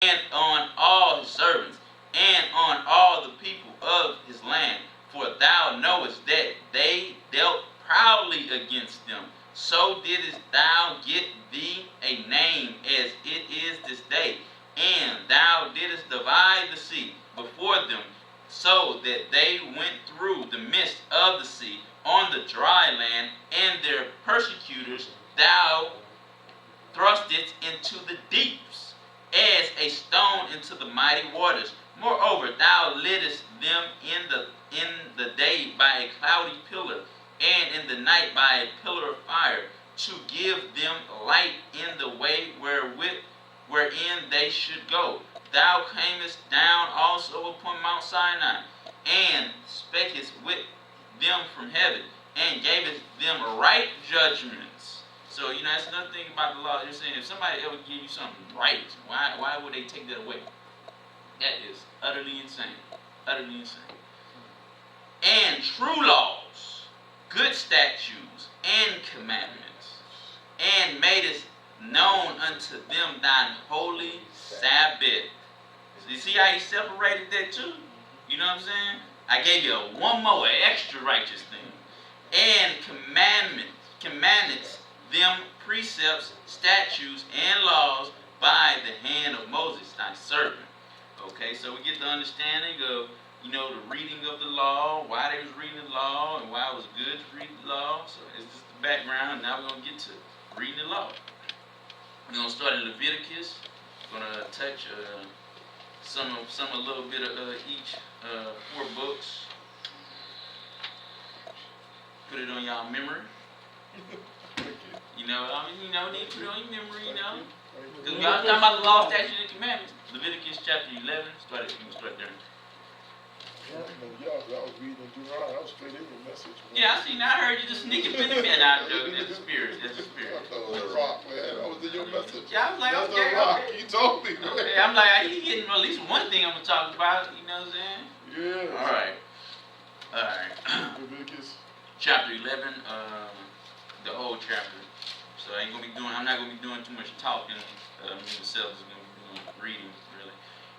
and on all his servants, and on all the people of his land. For thou knowest that they dealt proudly against them. So didst thou get thee a name as it is this day. And thou didst divide the sea before them, so that they went through the midst of the sea on the dry land, and their persecutors thou thrustest into the deeps, as a stone into the mighty waters. Moreover, thou leddest them in the day by a cloudy pillar, and in the night by a pillar of fire, to give them light in the way wherein they should go. Thou camest down also upon Mount Sinai, and spakest with them from heaven, and gavest them right judgments. So, that's another thing about the law. You're saying if somebody ever give you something right, why would they take that away? That is utterly insane. Utterly insane. And true laws, good statutes, and commandments, and madest known unto them thine holy Sabbath. So you see how he separated that too? You know what I'm saying? I gave you one more extra righteous thing. And commandments them precepts, statutes, and laws by the hand of Moses, thy servant. Okay, so we get the understanding of, the reading of the law, why they was reading the law, and why it was good to read the law. So it's just the background. Now we're going to get to reading the law. We're going to start in Leviticus. We're going to touch a little bit of each 4 books. Put it on y'all memory. Need to put it on your memory, Because we're talking about the law, statutes, and commandments. Leviticus chapter 11, start there. Y'all was reading Deuteronomy. I was straight in your message. Man. Yeah, I see. Now I heard you just sneaking in the bed out there. That's the spirit. That's the rock, man. I was in your message. Yeah, I was like, that's okay. The rock. Okay. You told me. Man. Okay, I'm like, he getting at least one thing I'm going to talk about. You know what I'm saying? Yeah. All right. Leviticus. Chapter 11, the whole chapter. So I'm not going to be doing too much talking. Me myself is going to be doing reading, really.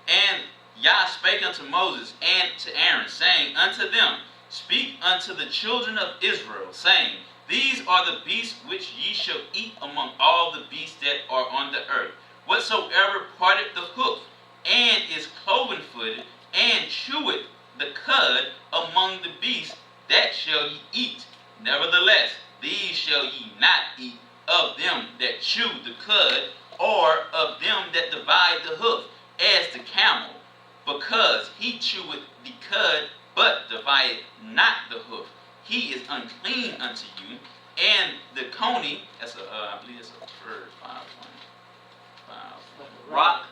And Yah spake unto Moses and to Aaron, saying unto them, Speak unto the children of Israel, saying, These are the beasts which ye shall eat among all the beasts that are on the earth. Whatsoever parteth the hoof, and is cloven-footed, and cheweth the cud among the beasts, that shall ye eat. Nevertheless, these shall ye not eat of them that chew the cud, or of them that divide the hoof, as the camel, because he cheweth the cud, but divideth not the hoof. He is unclean unto you. And the coney, I believe that's a verse 5 rock,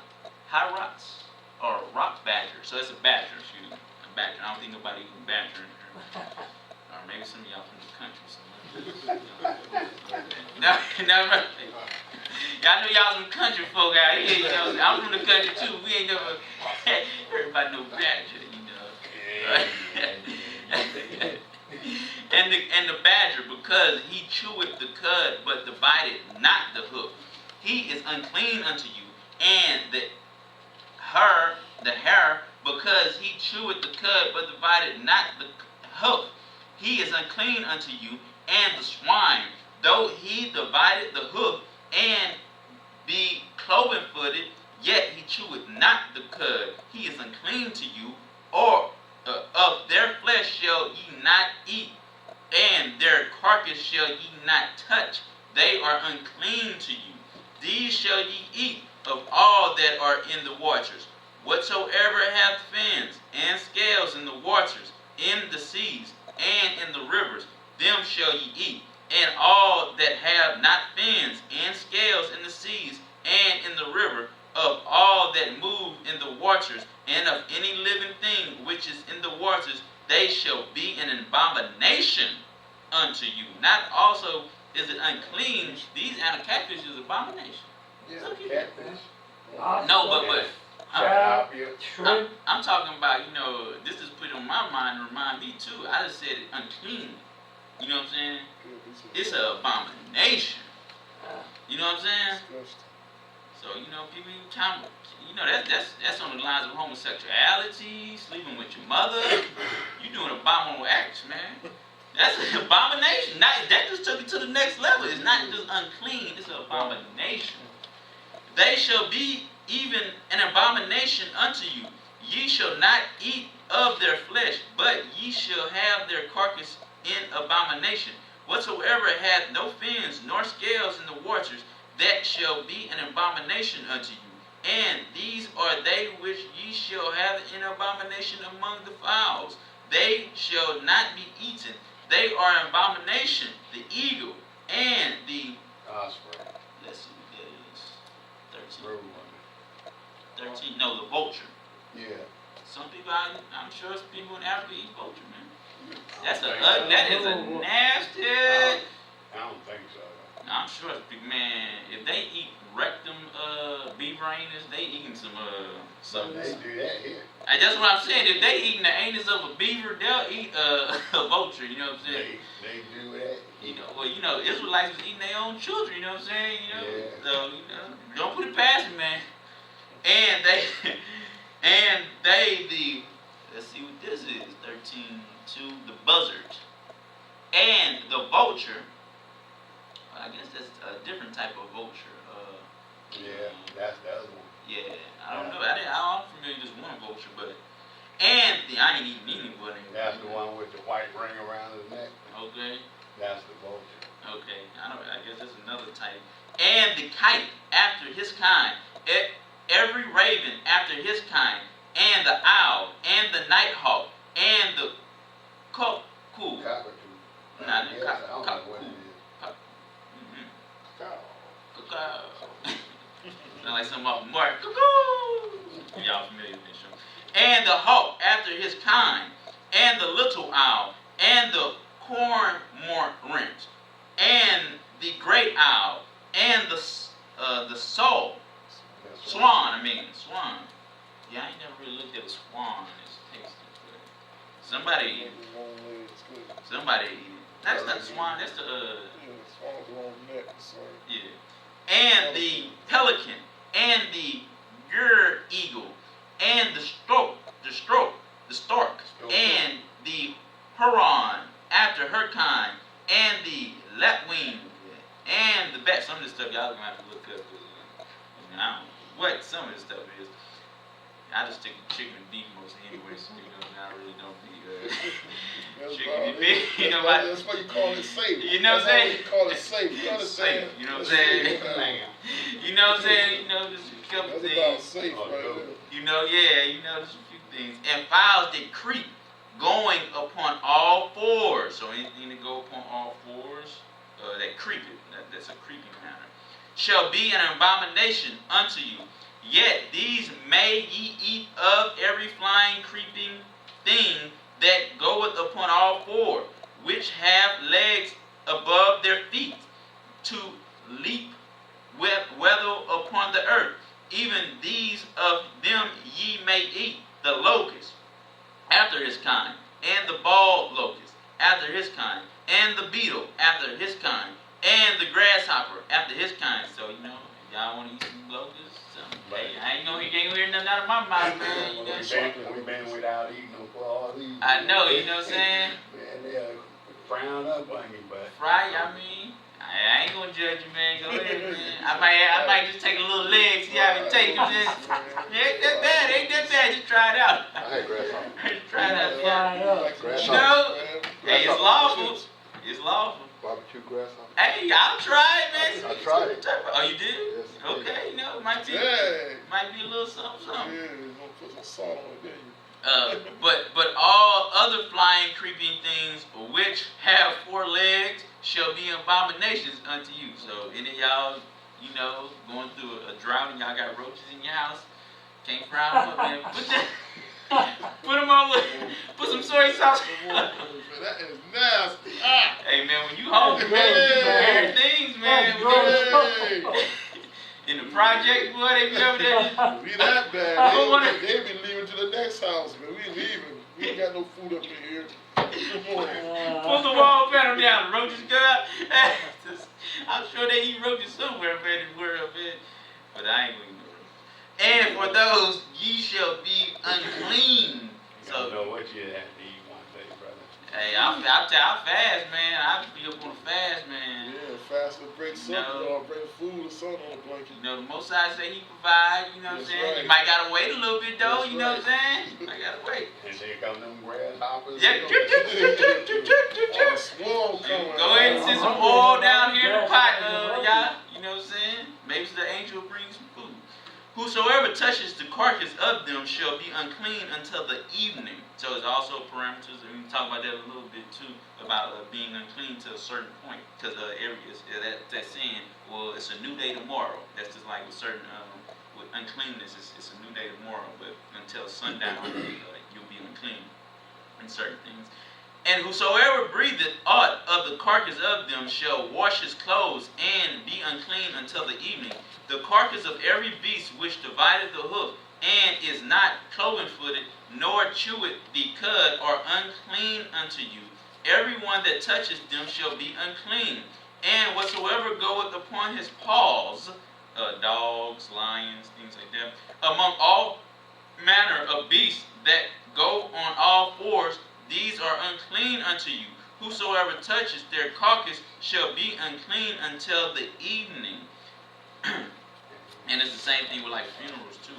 high rocks, or rock badger. So it's a badger, a badger. I don't think nobody eating badger in here. Or maybe some of y'all from the country. Y'all know y'all some country folk out here, I'm from the country too. We ain't never heard about no badger, and the badger, because he cheweth the cud, but divided not the hoof. He is unclean unto you. And the hare, because he cheweth the cud, but divided not the hoof. He is unclean unto you. And the swine, though he divided the hoof, and be cloven-footed, yet he cheweth not the cud. He is unclean to you, or of their flesh shall ye not eat, and their carcass shall ye not touch. They are unclean to you. These shall ye eat of all that are in the waters. Whatsoever hath fins and scales in the waters, in the seas, and in the rivers, them shall ye eat. And all that have not fins and scales in the seas and in the river, of all that move in the waters, and of any living thing which is in the waters, they shall be an abomination unto you. Not also is it unclean. These animal catfish is abomination. Yeah, catfish. No, but I'm talking about, this is put on my mind and remind me too. I just said it unclean. You know what I'm saying? It's an abomination. You know what I'm saying? So people time, that's on the lines of homosexuality, sleeping with your mother. You doing abominable acts, man. That's an abomination. That just took it to the next level. It's not just unclean; it's an abomination. They shall be even an abomination unto you. Ye shall not eat of their flesh, but ye shall have their carcass in abomination. Whatsoever hath no fins nor scales in the waters, that shall be an abomination unto you. And these are they which ye shall have in abomination among the fowls. They shall not be eaten. They are an abomination, the eagle and the osprey. Let's see what that is. 13. No, the vulture. Yeah. Some people, I'm sure some people in Africa eat vulture, man. That is a nasty. I don't think so. I'm sure it's big, man. If they eat rectum beaver anus, they eating some. They do that here. That's what I'm saying. If they eating the anus of a beaver, they'll eat a vulture. You know what I'm saying? They do that. Israelites was eating their own children. You know what I'm saying? Yeah. So don't put it past them, man. And they, let's see what this is. 13:2, the buzzard and the vulture. I guess that's a different type of vulture. Yeah, that's the other one. Yeah, I don't know. I'm familiar with just one vulture, but I ain't even eating one. That's the one with the white ring around his neck. Okay. That's the vulture. Okay, I guess that's another type. And the kite after his kind, every raven after his kind, and the owl, and the nighthawk, and the cuckoo. Cockatoo. Nah, I don't know what it is. Sound like something off Mark. Cuckoo! Y'all familiar with this show. And the hawk after his kind, and the little owl, and the cormorant, and the great owl, and the soul. Swan. Yeah, I ain't never really looked at a swan. It's tasty, but somebody eat it. That's not swan. That's the swan's the wrong neck, sorry. yeah. And the pelican, and the eagle, and the stork, and the heron after her kind, and the lapwing, and the bat. Some of this stuff y'all gonna have to look up. I don't know what some of this stuff is. I just stick with chicken and beef mostly anyway, so I really don't be chicken and beef. That's why you call it safe. You know what I'm saying? You call it safe. You understand? Safe, you know what I'm saying? You know what I'm saying? Just a couple That's things. about safe right there. Just a few things. And fowls that creep, going upon all fours. So anything that go upon all fours, that creeping, that's a creeping matter, shall be an abomination unto you. Yet these may ye eat of every flying, creeping thing that goeth upon all four, which have legs above their feet, to leap whether upon the earth. Even these of them ye may eat: the locust after his kind, and the bald locust after his kind, and the beetle after his kind, and the grasshopper after his kind. So y'all want to eat some locusts? Hey, I ain't gonna hear nothing out of my mouth, man. We've been without eating them for all these years. I know, you know what I'm saying? Man, they'll frown up on you, but Fry, I ain't gonna judge you, man. Go ahead, man. I might just take a little leg, see how it tastes. Ain't that bad. Just try it out. I had grasshopper. Just try it out. Yeah. Grasshopper. Hey, it's lawful. It's lawful. Barbecue grasshopper. Hey, I'll try it, man. I tried it. Oh, you did? Yes, Okay, might be a little something. Yeah, gonna put some salt on it, then. But all other flying, creeping things which have 4 legs shall be abominations unto you. So any of y'all, going through a drought and y'all got roaches in your house, can't fry them up, man. Put them over. Put some soy sauce. That is nasty. Hey man, when you hungry, man, you do some weird things, man. In the project, boy, they be over there. Be that bad. They be leaving to the next house, man. We leaving. We ain't got no food up in here. Good morning. Pull the wall panel down. The roaches go out. I'm sure they eat roaches somewhere, man, in the world, man. But I ain't going to know. And for those, ye shall be unclean. You don't know what you have to eat one day, brother. Hey, I fast, man. I be up on a fast, man. Yeah, fast and bring something or bring food or something on the blanket. You know, the Most High say He provide. You know what I'm saying? Right. You might gotta wait a little bit though. That's you know right. what I'm saying? You might gotta wait. And here come them grasshoppers. Yeah. Swarm coming. Go ahead and send some oil down here in the pot, y'all. You know what I'm saying? Maybe the angel will bring some food. Whosoever touches the carcass of them shall be unclean until the evening. So it's also parameters, and we can talk about that a little bit too, about being unclean to a certain point. Because areas that's saying, well, it's a new day tomorrow. That's just like with certain, with uncleanness, it's a new day tomorrow. But until sundown, you'll be unclean in certain things. And whosoever breatheth aught of the carcass of them shall wash his clothes and be unclean until the evening. The carcass of every beast which divideth the hoof and is not cloven-footed, nor cheweth the cud, are unclean unto you. Every one that toucheth them shall be unclean. And whatsoever goeth upon his paws, dogs, lions, things like that, among all manner of beasts that go on all fours, these are unclean unto you. Whosoever touches their carcass shall be unclean until the evening. And it's the same thing with like funerals too.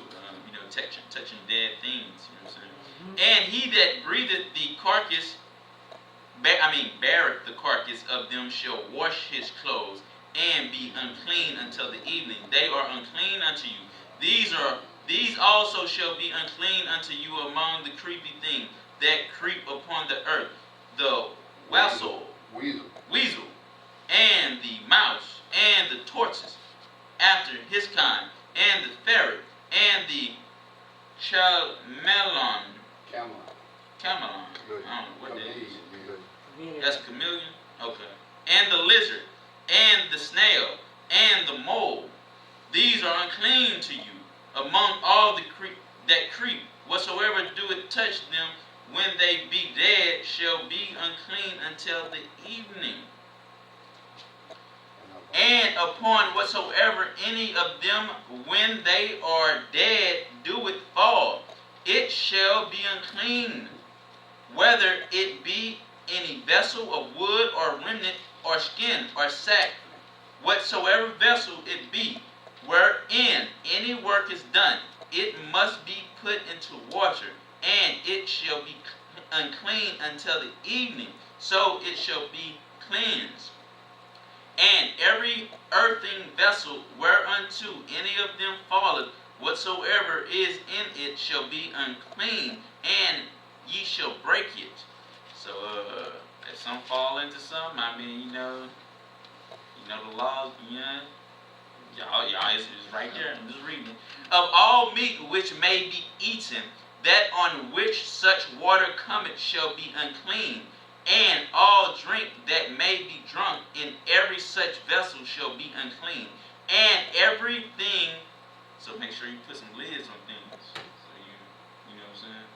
You know, touching dead things. You know what I'm saying? And he that breatheth the carcass, beareth the carcass of them, shall wash his clothes and be unclean until the evening. They are unclean unto you. These also shall be unclean unto you among the creepy things that creep upon the earth, the weasel, and the mouse, and the tortoise, after his kind, and the ferret, and the camelon. I don't know what that is. That's a chameleon? Okay. And the lizard, and the snail, and the mole. These are unclean to you among all the that creep. Whatsoever doeth touch them, when they be dead, shall be unclean until the evening. And upon whatsoever any of them, when they are dead, doeth fall, it shall be unclean, whether it be any vessel of wood or remnant or skin or sack, whatsoever vessel it be, wherein any work is done, it must be put into water, and it shall be unclean until the evening, so it shall be cleansed. And every earthen vessel whereunto any of them falleth, whatsoever is in it shall be unclean, and ye shall break it. So, if some fall into some, you know the laws, y'all is right there. I'm just reading it. Of all meat which may be eaten, that on which such water cometh shall be unclean, and all drink that may be drunk in every such vessel shall be unclean, and everything. So make sure you put some lids on things, so you know what I'm saying.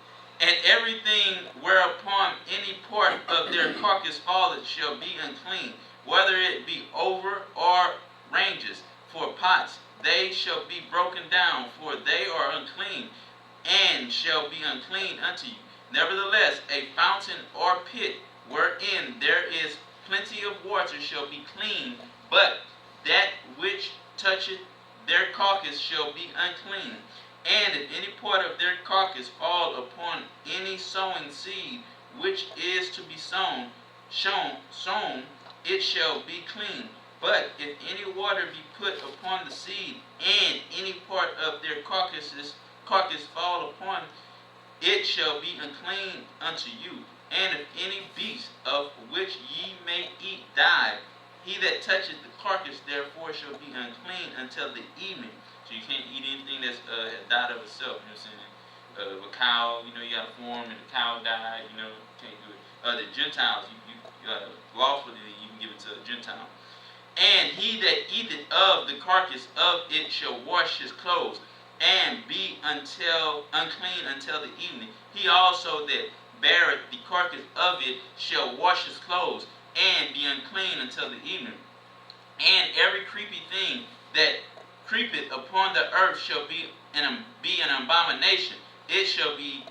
And everything whereupon any part of their carcass falleth shall be unclean, whether it be over or ranges. For pots they shall be broken down, for they are unclean, and shall be unclean unto you. Nevertheless, a fountain or pit wherein there is plenty of water shall be clean, but that which toucheth their carcass shall be unclean. And if any part of their carcass fall upon any sowing seed which is to be sown, it shall be clean. But if any water be put upon the seed, and any part of their carcass fall upon, it shall be unclean unto you. And if any beast of which ye may eat die, he that toucheth the carcass therefore shall be unclean until the evening. So you can't eat anything that's died of itself. You know what I'm saying? A cow, you got a form, and the cow died. Can't do it. The Gentiles, you lawfully you can give it to a Gentile. And he that eateth of the carcass of it shall wash his clothes, and be unclean until the evening. He also that beareth the carcass of it shall wash his clothes, and be unclean until the evening. And every creepy thing that creepeth upon the earth shall be an abomination. It shall be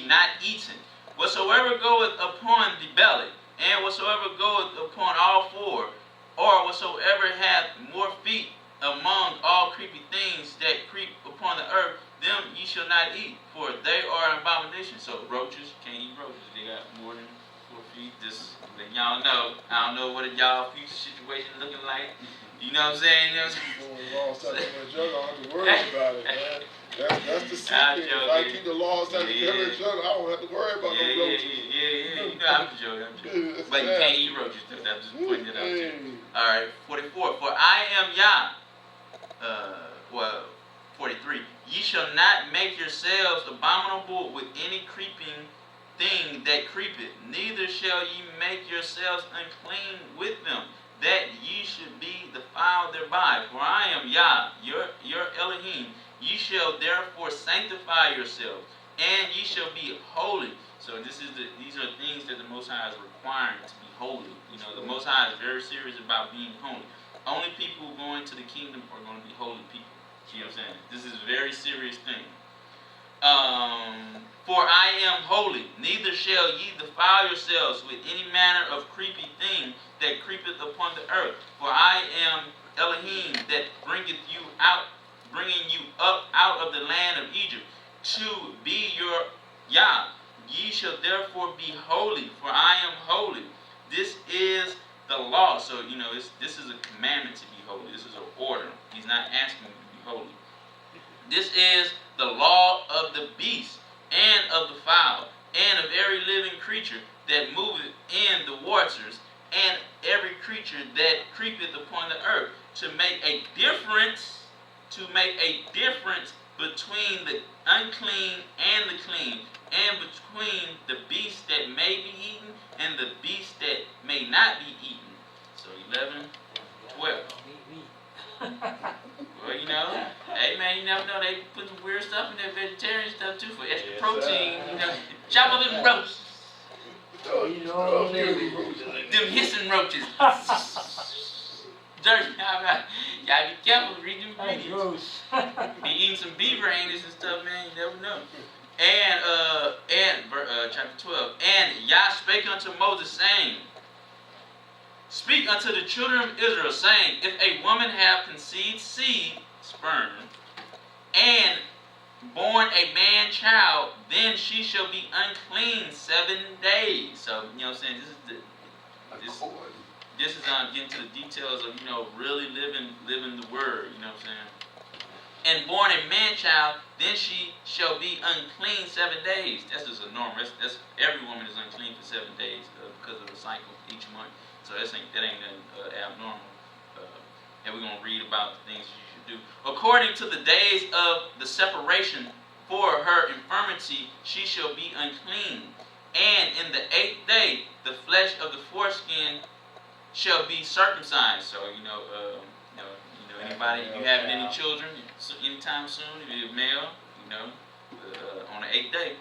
not eaten. Whatsoever goeth upon the belly, and whatsoever goeth upon all four, or whatsoever hath more feet among all creepy things that creep upon the earth, them ye shall not eat, for they are an abomination. So roaches, can't eat roaches. They got more than 4 feet. Just let y'all know. I don't know what y'all future situation looking like. You know what I'm saying? You know what I'm saying? I don't have to worry about it, man. That's the secret. If I keep the laws out together in jungle, I don't have to worry about no roaches. Yeah. You know, I'm joking. But you can't eat roaches, though. I'm just pointing it out to you. Alright, 44. For I am Yah. 43. Ye shall not make yourselves abominable with any creeping thing that creepeth, neither shall ye make yourselves unclean with them, that ye should be defiled thereby. For I am Yah, your Elohim. Ye shall therefore sanctify yourselves, and ye shall be holy. So these are things that the Most High is requiring to be holy. You know, the Most High is very serious about being holy. Only people going to the kingdom are going to be holy people. You know what I'm saying? This is a very serious thing. For I am holy, neither shall ye defile yourselves with any manner of creepy thing that creepeth upon the earth. For I am Elohim that bringing you up out of the land of Egypt, to be your Yah. Ye shall therefore be holy, for I am holy. This is the law. So, you know, this is a commandment to be holy. This is an order. He's not asking you to be holy. This is the law of the beast, and of the fowl, and of every living creature that moveth in the waters, and every creature that creepeth upon the earth, to make a difference between the unclean and the clean, and between the beast that may be eaten and the beast that may not be eaten. So 11, 12. Well, you know, hey man, you never know, they put some weird stuff in their vegetarian stuff too for extra protein. You know, chop up them roaches. Them hissing roaches. Dirty. Y'all be careful, read them ingredients. Be eating some beaver anus and stuff, man. You never know. And chapter 12. And Yah spake unto Moses, saying, Speak unto the children of Israel, saying, If a woman have conceived seed, sperm, and born a man child, then she shall be unclean 7 days. So, you know what I'm saying? This is getting to the details of, you know, really living the word, you know what I'm saying? And born a man child, then she shall be unclean 7 days. That's just a norm. That's every woman is unclean for 7 days because of the cycle each month. So that ain't nothing abnormal. And we're going to read about the things you should do. According to the days of the separation for her infirmity, she shall be unclean. And in the 8th day, the flesh of the foreskin shall be circumcised. So, anybody, you having any children anytime soon, if you're male, on the 8th day.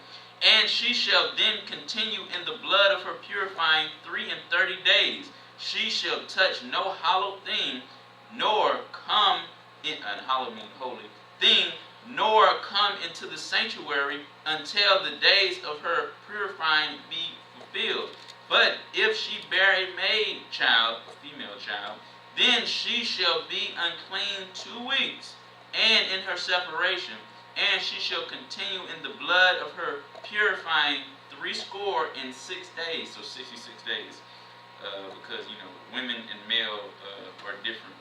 And she shall then continue in the blood of her purifying 33 days. She shall touch no hollow thing, nor come in hollow means holy thing, nor come into the sanctuary until the days of her purifying be fulfilled. But if she bear a maid child, a female child, then she shall be unclean 2 weeks, and in her separation, and she shall continue in the blood of her purifying 66 days, so 66 days, because women and male are different,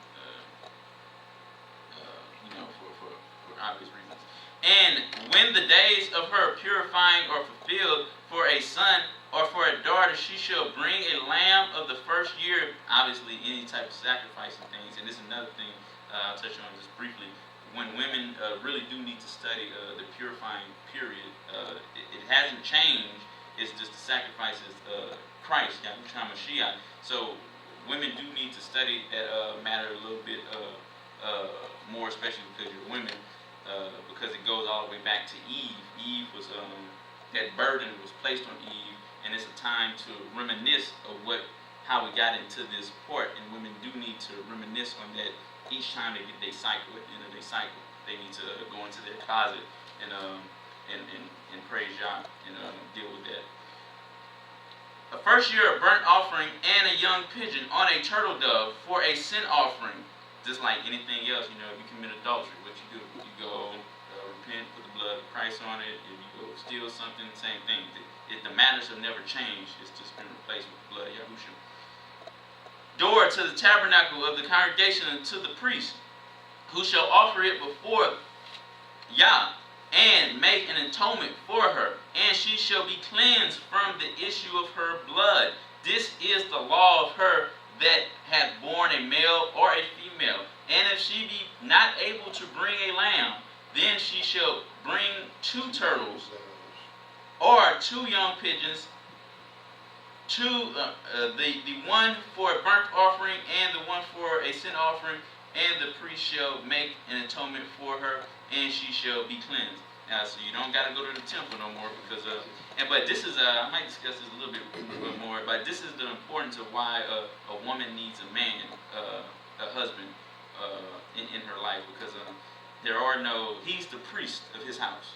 for obvious reasons. And when the days of her purifying are fulfilled, for a son or for a daughter, she shall bring a lamb of the first year. Obviously, any type of sacrifice and things. And this is another thing I'll touch on just briefly. When women really do need to study the purifying period, it hasn't changed. It's just the sacrifices Christ, Yahushua Mashiach. So women do need to study that matter a little bit more, especially because you're women, because it goes all the way back to Eve. Eve was that burden was placed on Eve, and it's a time to reminisce of how we got into this port. And women do need to reminisce on that each time they get their cycle, at the end of their cycle, they need to go into their closet and praise Yah and deal with that. A first year of burnt offering and a young pigeon on a turtle dove for a sin offering. Just like anything else, if you commit adultery, what you do? You go repent, put the blood of Christ on it. If you go steal something, same thing. The matters have never changed. It's just been replaced with the blood of Yahushua. Door to the tabernacle of the congregation and to the priest, who shall offer it before Yah, and make an atonement for her, and she shall be cleansed from the issue of her blood. This is the law of her that hath borne a male or a female. And if she be not able to bring a lamb, then she shall bring 2 turtles, or 2 young pigeons, the one for a burnt offering and the one for a sin offering, and the priest shall make an atonement for her, and she shall be cleansed. Now, so you don't got to go to the temple no more because but this is I might discuss this a little bit more. But this is the importance of why a woman needs a man, a husband, in her life, because he's the priest of his house.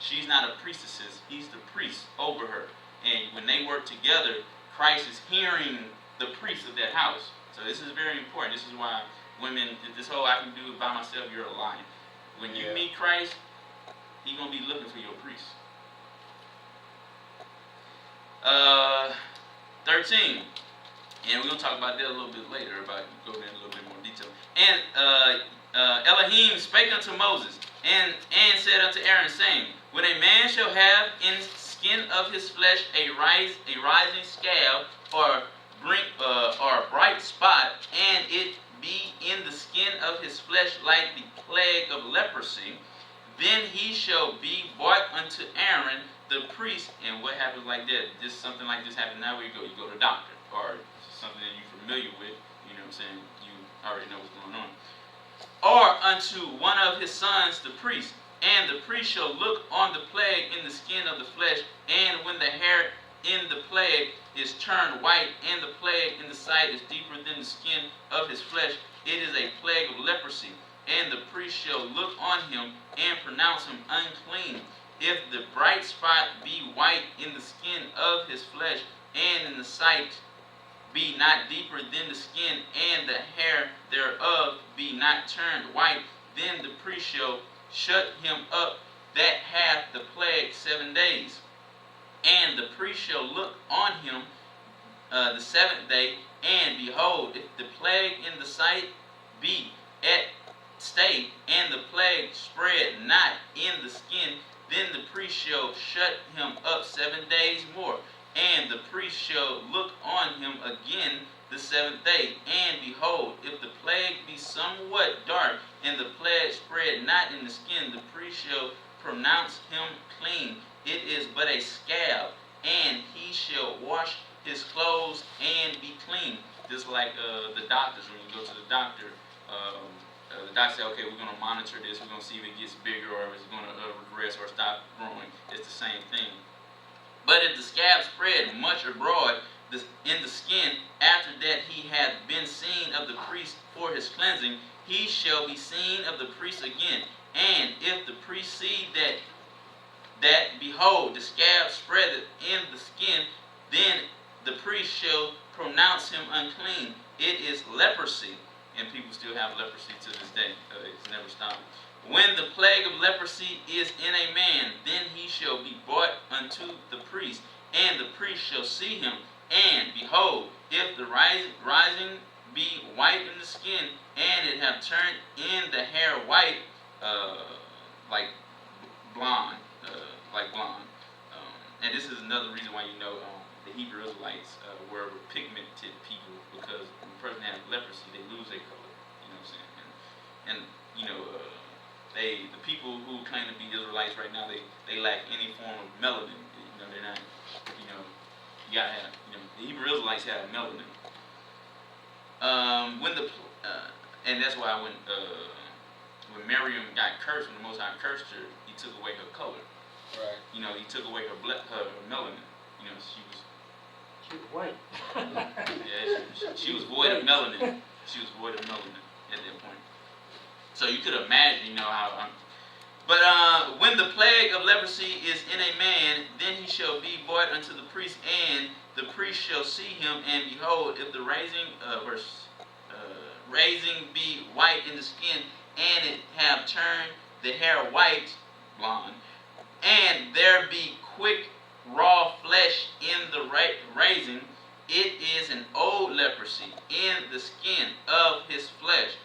She's not a priestess. He's the priest over her. And when they work together, Christ is hearing the priest of that house. So this is very important. This is why women, this whole I can do it by myself, you're a liar. When you meet Christ, he's going to be looking for your priest. 13. And we're going to talk about that a little bit later, go into a little bit more detail. And Elohim spake unto Moses, and said unto Aaron, saying, when a man shall have in skin of his flesh a rising scab, or a bright spot, and it be in the skin of his flesh like the plague of leprosy, then he shall be brought unto Aaron the priest. And what happens like that? Just something like this happens now where you go to the doctor, or something that you're familiar with, you know what I'm saying, you already know what's going on. Or unto one of his sons the priest, and the priest shall look on the plague in the skin of the flesh, and when the hair in the plague is turned white, and the plague in the sight is deeper than the skin of his flesh, it is a plague of leprosy. And the priest shall look on him and pronounce him unclean. If the bright spot be white in the skin of his flesh, and in the sight be not deeper than the skin, and the hair thereof be not turned white, then the priest shall shut him up that hath the plague 7 days. And the priest shall look on him the 7th day, and behold, if the plague in the sight be at stay, and the plague spread not in the skin, then the priest shall shut him up 7 days more. And the priest shall look on him again the 7th day, and behold, if the plague be somewhat dark, and the plague spread not in the skin, the priest shall pronounce him clean. It is but a scab, and he shall wash his clothes and be clean. Just like the doctors, when you go to the doctor, the doctor says, okay, we're going to monitor this, we're going to see if it gets bigger or if it's going to regress or stop growing. It's the same thing. But if the scab spread much abroad in the skin, after that he hath been seen of the priest for his cleansing, he shall be seen of the priest again. And if the priest see that behold, the scab spreadeth in the skin, then the priest shall pronounce him unclean. It is leprosy. And people still have leprosy to this day. It's never stopped. When the plague of leprosy is in a man, then he shall be brought unto the priest, and the priest shall see him. And behold, if the rising be white in the skin, and it have turned in the hair white, like blonde, and this is another reason why the Hebrew Israelites were pigmented people, because when a person has leprosy, they lose their color. You know what I'm saying? And the people who claim to be Israelites right now, they lack any form of melanin. They're not. You gotta have. The Hebrew Israelites have melanin. And that's why when Miriam got cursed, when the Most High cursed her, he took away her color. Right. He took away her melanin. She was white. yeah, she was void of melanin. She was void of melanin. at that point. So you could imagine, how. But when the plague of leprosy is in a man, then he shall be brought unto the priest, and the priest shall see him, and behold, if the raising be white in the skin, and it have turned the hair white, blonde, and there be quick raw flesh in the raising, it is an old leprosy in the skin of his flesh.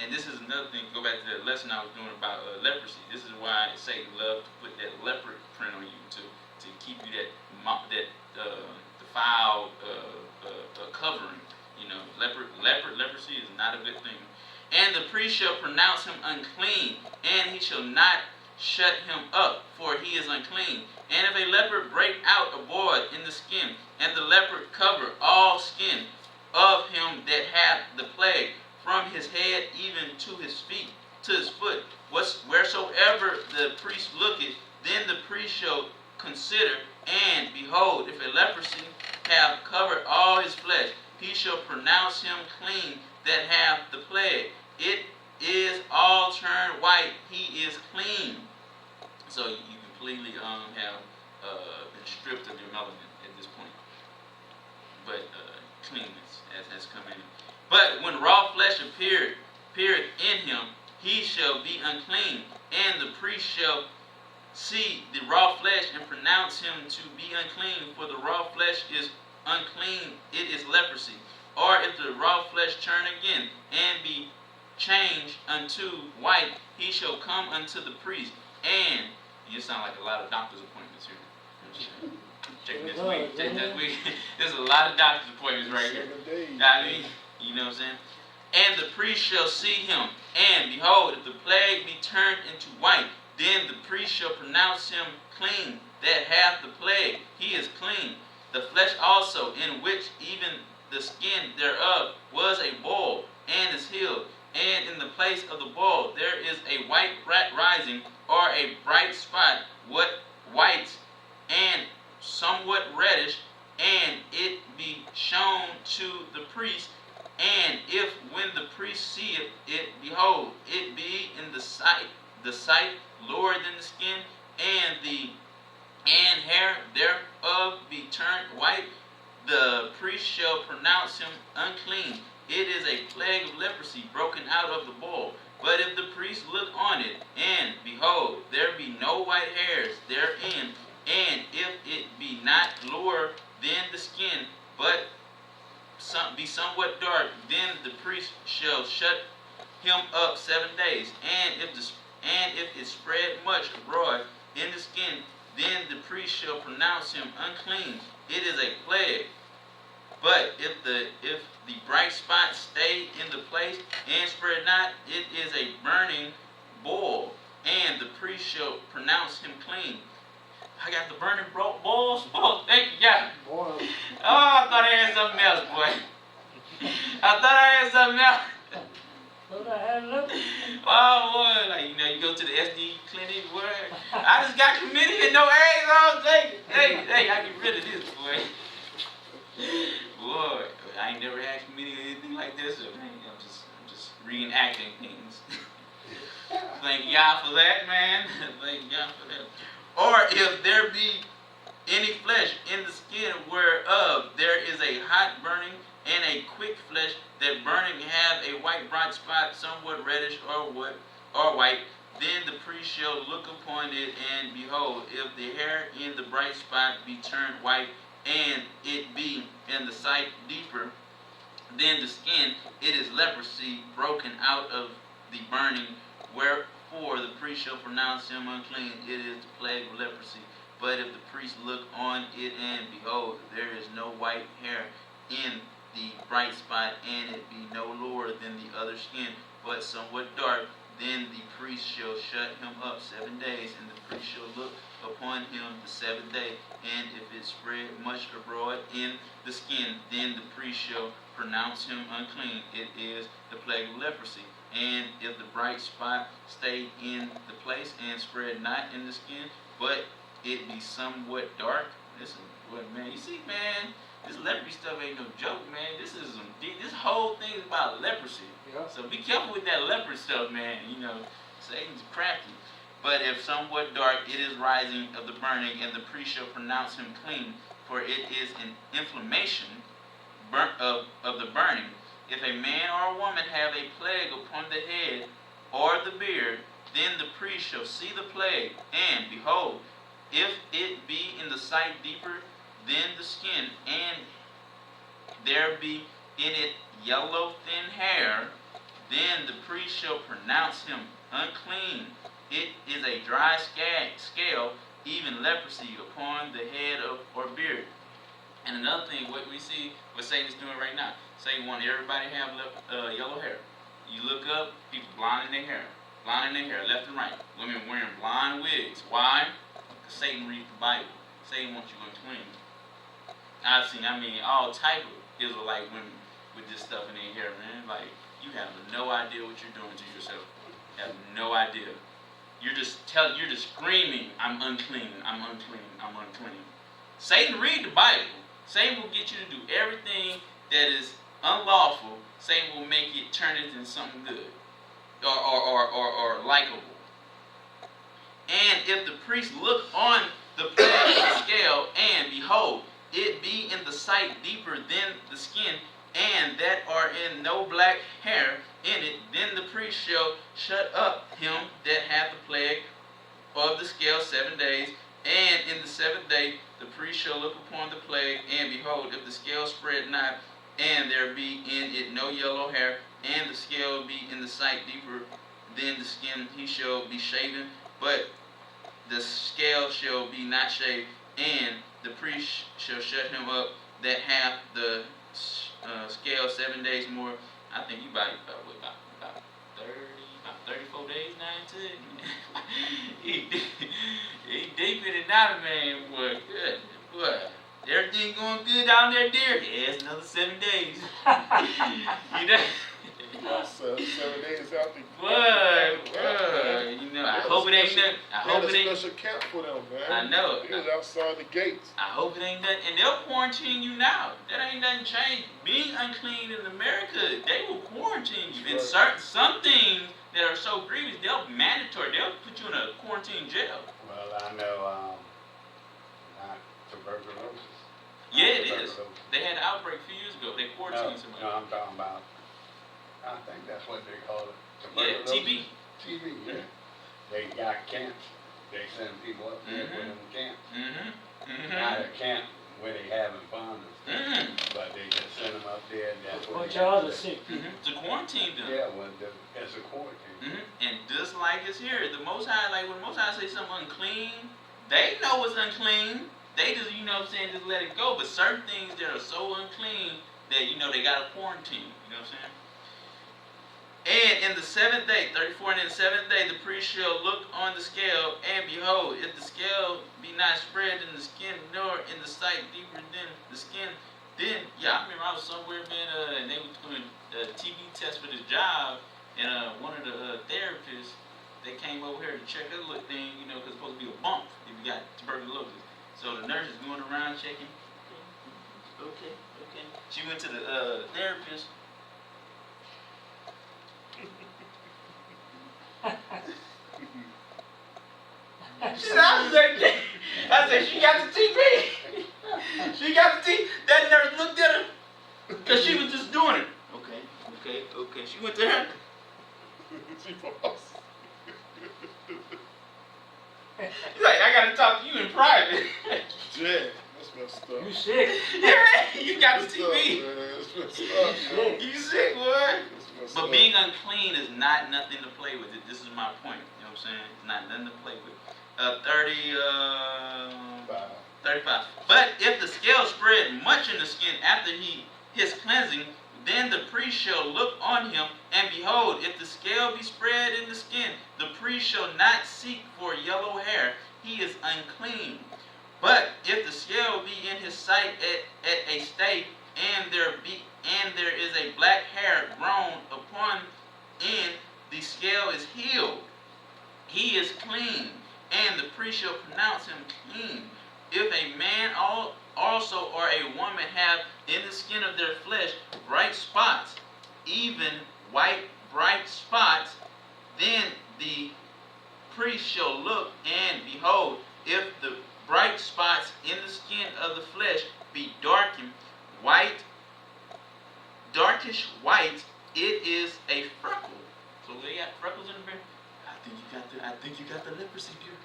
And this is another thing, go back to that lesson I was doing about leprosy. This is why Satan loved to put that leopard print on you to keep you that defiled covering. Leprosy is not a good thing. And the priest shall pronounce him unclean, and he shall not shut him up, for he is unclean. And if a leopard break out abroad in the skin, and the leopard cover all skin of him that hath the plague, from his head even to his feet, to his foot, wheresoever the priest looketh, then the priest shall consider, and behold, if a leprosy have covered all his flesh, he shall pronounce him clean that hath the plague. It is all turned white, he is clean. So you completely have been stripped of your melanin at this point. But cleanness has come in. But when raw flesh appeared in him, he shall be unclean, and the priest shall see the raw flesh and pronounce him to be unclean, for the raw flesh is unclean, it is leprosy. Or if the raw flesh turn again and be changed unto white, he shall come unto the priest. And you sound like a lot of doctor's appointments here. Check this week. There's a lot of doctor's appointments right here. I mean, you know what I'm saying? And the priest shall see him, and behold, if the plague be turned into white, then the priest shall pronounce him clean that hath the plague. He is clean. The flesh also, in which even the skin thereof was a boil, and is healed. And in the place of the boil there is a white rising, or a bright spot, white and somewhat reddish, and it be shown to the priest. And if when the priest seeth it, behold, it be in the sight lower than the skin, and hair thereof be turned white, the priest shall pronounce him unclean. It is a plague of leprosy broken out of the boil. But if the priest look on it, and behold, there be no white hairs therein, and if it be not lower than the skin, but be somewhat dark, then the priest shall shut him up 7 days. And if it spread much abroad in the skin, then the priest shall pronounce him unclean. It is a plague. But if the bright spot stay in the place and spread not, it is a burning boil, and the priest shall pronounce him clean. I got the burning boils. Oh, thank you, God. Oh, I thought I had something else, boy. I thought I had something else. Oh, boy, like, you go to the SD clinic, boy. I just got committed and no AIDS all day. Hey, I get rid of this, boy. Boy, I ain't never had committed or anything like this. So, man, I'm just reenacting things. Thank y'all for that, man. Thank y'all for that. Or if there be any flesh in the skin whereof there is a hot burning, and a quick flesh that burning have a white bright spot, somewhat reddish or white, then the priest shall look upon it, and behold, if the hair in the bright spot be turned white, and it be in the sight deeper than the skin, it is leprosy broken out of the burning, wherefore the priest shall pronounce him unclean. It is the plague of leprosy. But if the priest look on it, and behold, there is no white hair in the bright spot, and it be no lower than the other skin, but somewhat dark, then the priest shall shut him up 7 days, and the priest shall look upon him the 7th day. And if it spread much abroad in the skin, then the priest shall pronounce him unclean. It is the plague of leprosy. And if the bright spot stay in the place and spread not in the skin, but it be somewhat dark. Listen, what, man, you see, man, this leprosy stuff ain't no joke, man. This whole thing is about leprosy. Yeah. So be careful with that leopard stuff, man. You know, Satan's crafty. But if somewhat dark, it is rising of the burning, and the priest shall pronounce him clean, for it is an inflammation of the burning. If a man or a woman have a plague upon the head or the beard, then the priest shall see the plague, and behold, if it be in the sight deeper than the skin, and there be in it yellow thin hair, then the priest shall pronounce him unclean. It is a dry scale, even leprosy upon the head or beard. And another thing, what we see, what Satan's doing right now, Satan wants everybody to have yellow hair. You look up, people blonde in their hair, left and right. Women wearing blonde wigs. Why? Because Satan reads the Bible. Satan wants you unclean. I've seen, all type of Israelite women with this stuff in their hair, man. Like, you have no idea what you're doing to yourself. You have no idea. You're just screaming, I'm unclean, I'm unclean, I'm unclean. Satan read the Bible. Satan will get you to do everything that is unlawful. Satan will make it turn into something good or likable. And if the priest look on the plague of the scale, and behold, it be in the sight deeper than the skin, and that are in no black hair in it, then the priest shall shut up him that hath the plague of the scale 7 days. And in the 7th day the priest shall look upon the plague, and behold, if the scale spread not, and there be in it no yellow hair, and the scale be in the sight deeper than the skin, he shall be shaven, but the scale shall be not shaved, and the priest shall shut him up that hath the scale 7 days more. I think you about 34 days now into it. he deep in it now, man. Boy, good. Boy, everything going good down there, dear? Yeah, it's another 7 days. You know? 7 days after. Boy, you know, I hope it ain't done. I hope it ain't. Special camp for them, man. I know. It was outside the gates. I hope it ain't done. And they'll quarantine you now. That ain't nothing changed. Being unclean in America, they will quarantine you. And some things that are so grievous, they'll mandatory. They'll put you in a quarantine jail. Well, I know, not tuberculosis. Yeah, it is. They had an outbreak a few years ago. They quarantined somebody. No, I'm talking about, I think that's what they call it. Yeah, TB. TB, yeah. They got camps. They send people up there with them camps. Mm-hmm. Not a camp where they having fun and stuff, Mm-hmm. but they just send them up there and that's what Bunch they of have other to- sick people. To quarantine them. Yeah, well, it's a quarantine. And just like it's here, the Most High, like when Most High say something unclean, they know it's unclean. They just, you know what I'm saying, just let it go. But certain things that are so unclean that, you know, they got to quarantine. You know what I'm saying? And in the 7th day, 34, and in the 7th day, the priest shall look on the scale, and behold, if the scale be not spread in the skin, nor in the sight deeper than the skin, then, I remember I was somewhere, man, and they were doing a TB test for this job, and one of the therapists, they came over here to check this little thing, you know, because it's supposed to be a bump if you got tuberculosis. So the nurse is going around checking. Okay. She went to the therapist. I said, she got the TB. She got the TB. That nurse looked at her because she was just doing it. Okay. She went to her. He's like, I gotta talk to you in private. Yeah, that's messed up. You sick? Yeah, you got the That's TB. messed up, man. That's messed up, man. You sick, boy. That's messed But up. being unclean is not nothing to play with. This is my point. You know what I'm saying? It's not nothing to play with. 35. But if the scale spread much in the skin after his cleansing, then the priest shall look on him, and behold, if the scale be spread in the skin, the priest shall not seek for yellow hair, he is unclean. But if the scale be in his sight at a state, and there is a black hair grown upon, and the scale is healed, he is clean, and the priest shall pronounce him clean. If a man also or a woman have in the skin of their flesh bright spots, even white bright spots, then the priest shall look, and behold, if the bright spots in the skin of the flesh be darkened, white, darkish white, it is a freckle. So they got freckles in the beard. I think you got the leprosy beard.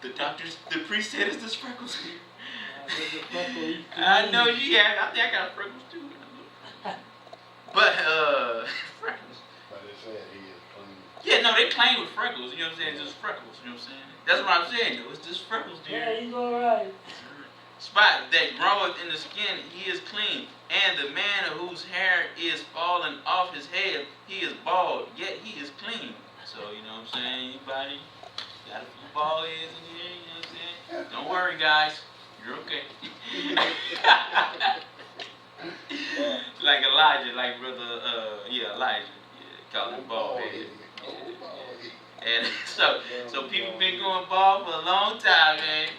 The priest said it's the freckles here. I know you have. I think I got freckles too. But freckles. But it said he is clean. Yeah, no, they claim with freckles. You know what I'm saying? Just freckles. You know what I'm saying? That's what I'm saying, though. It's just freckles, dear. Yeah, he's all right. Spot that groweth in the skin, he is clean. And the man whose hair is fallen off his head, he is bald, yet he is clean. So, you know what I'm saying? Anybody got a few bald heads in here? You know what I'm saying? Don't worry, guys. You're okay. Like Elijah, like brother, Elijah. Yeah, call him bald head. And so people been going bald for a long time, man.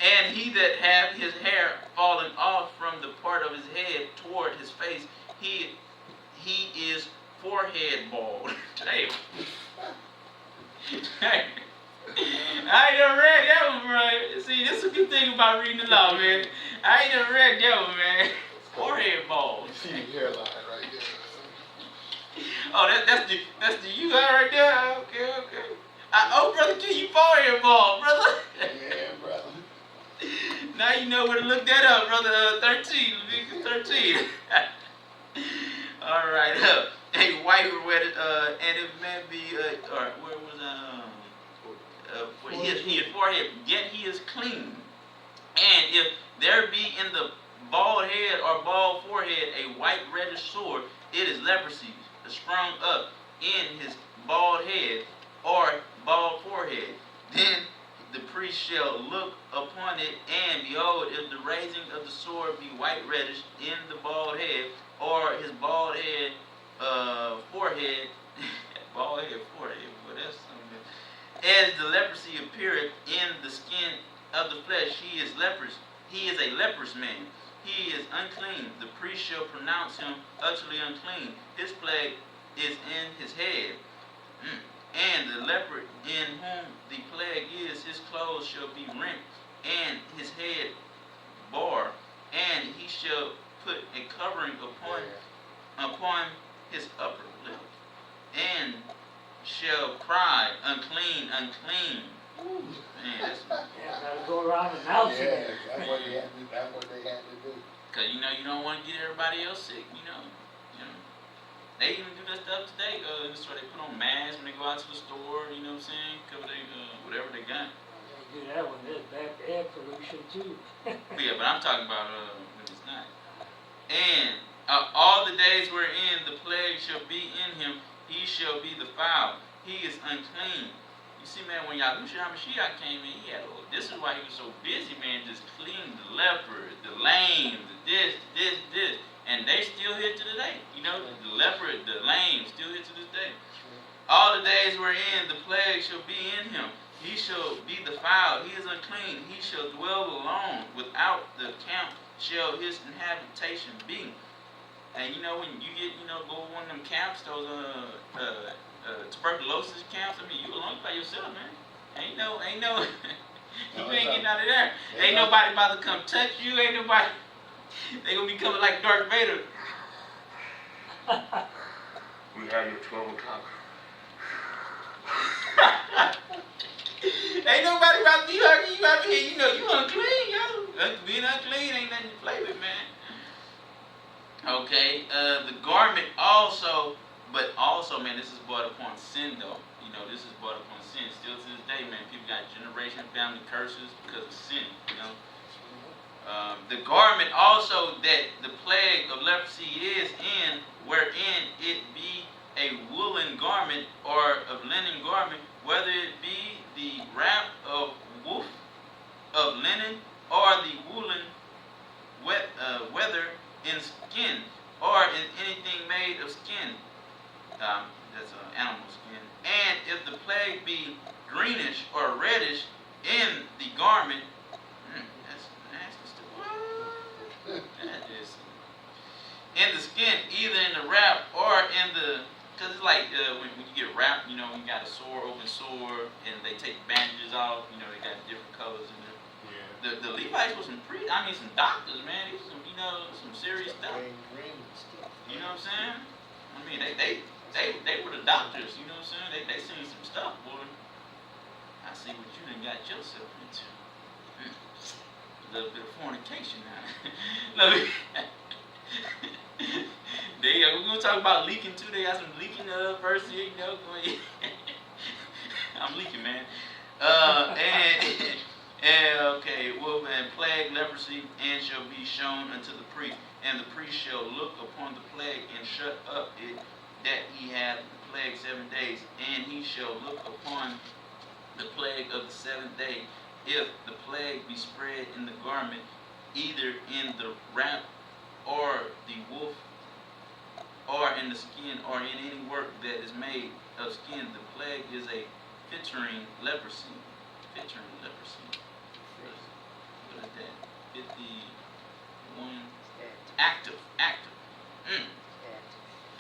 And he that hath his hair fallen off from the part of his head toward his face, he is forehead bald. Damn. I ain't never read that one, bro. See, this is a good thing about reading the law, man. I ain't never read that one, man. Forehead bald. You see the hairline right there. Oh, that's the you right there. Okay. Oh, brother G, you forehead bald, brother. Yeah, brother. Now you know where to look that up, brother. 13, Leviticus 13. All right. A white red, and it may be, or where was he is forehead, yet he is clean. And if there be in the bald head or bald forehead a white reddish sore, it is leprosy sprung up in his bald head or bald forehead. Then the priest shall look upon it, and behold, if the raising of the sore be white reddish in the bald head, or his bald head forehead, bald head forehead, but that's something. As the leprosy appeareth in the skin of the flesh, he is leprous. He is a leprous man. He is unclean. The priest shall pronounce him utterly unclean. His plague is in his head. And the leper in whom the plague is, his clothes shall be rent, and his head bare, and he shall put a covering upon his upper lip, and shall cry, unclean, unclean. Ooh, man, that's gotta go around and announce it. That's what they had to do. Cause you don't want to get everybody else sick. They even do that stuff today. That's why they put on masks when they go out to the store. You know what I'm saying? Cover they whatever they got. They do that when there's bad air pollution too. Yeah, but I'm talking about when it's not. And all the days wherein the plague shall be in him, he shall be defiled. He is unclean. You see, man, when Yahushua HaMashiach came in, he had this is why he was so busy, man, just cleaning the leper, the lame, the this. And they still here to today. The leper, the lame, still here to this day. All the days wherein the plague shall be in him, he shall be defiled. He is unclean. He shall dwell alone. Without the camp shall his habitation be. And when you get, go to one of them camps, those tuberculosis camps, you alone by yourself, man. Ain't no, you ain't getting out of there. Ain't nobody about to come touch you. Ain't nobody. They gonna be coming like Darth Vader. We have your 12 o'clock. Ain't nobody about to be hugging you out here. You unclean, yo. Being unclean ain't nothing to play with, man. Okay, the garment also, but also, man, this is brought upon sin, though. This is brought upon sin. Still to this day, man, people got generation family curses because of sin, The garment also that the plague of leprosy is in, wherein it be a woolen garment or of linen garment, whether it be the wrap of woof of linen or the woolen whether in skin or in anything made of skin. That's animal skin. And if the plague be greenish or reddish, in the garment. That's nasty stuff. What? That is in the skin, either in the wrap or in the. Cause it's like when you get wrapped, you know, you got a sore, open sore, and they take bandages off. You know, they got different colors in there. Yeah. The Levites were some some doctors, man. These some, you know, some serious stuff. Green stuff. You know what I'm saying? I mean, they were the doctors. You know what I'm saying? They seen some stuff, boy. I see what you done got yourself into. A little bit of fornication now. They we're gonna talk about leaking too. They got some leaking verse here, you know. I'm leaking, man. And okay, wolf and plague, leprosy, and shall be shown unto the priest, and the priest shall look upon the plague and shut up it that he hath the plague 7 days, and he shall look upon the plague of the 7th day. If the plague be spread in the garment, either in the wrap or the wolf, or in the skin, or in any work that is made of skin, the plague is a fettering leprosy. Fettering leprosy. What is that? 51. Active.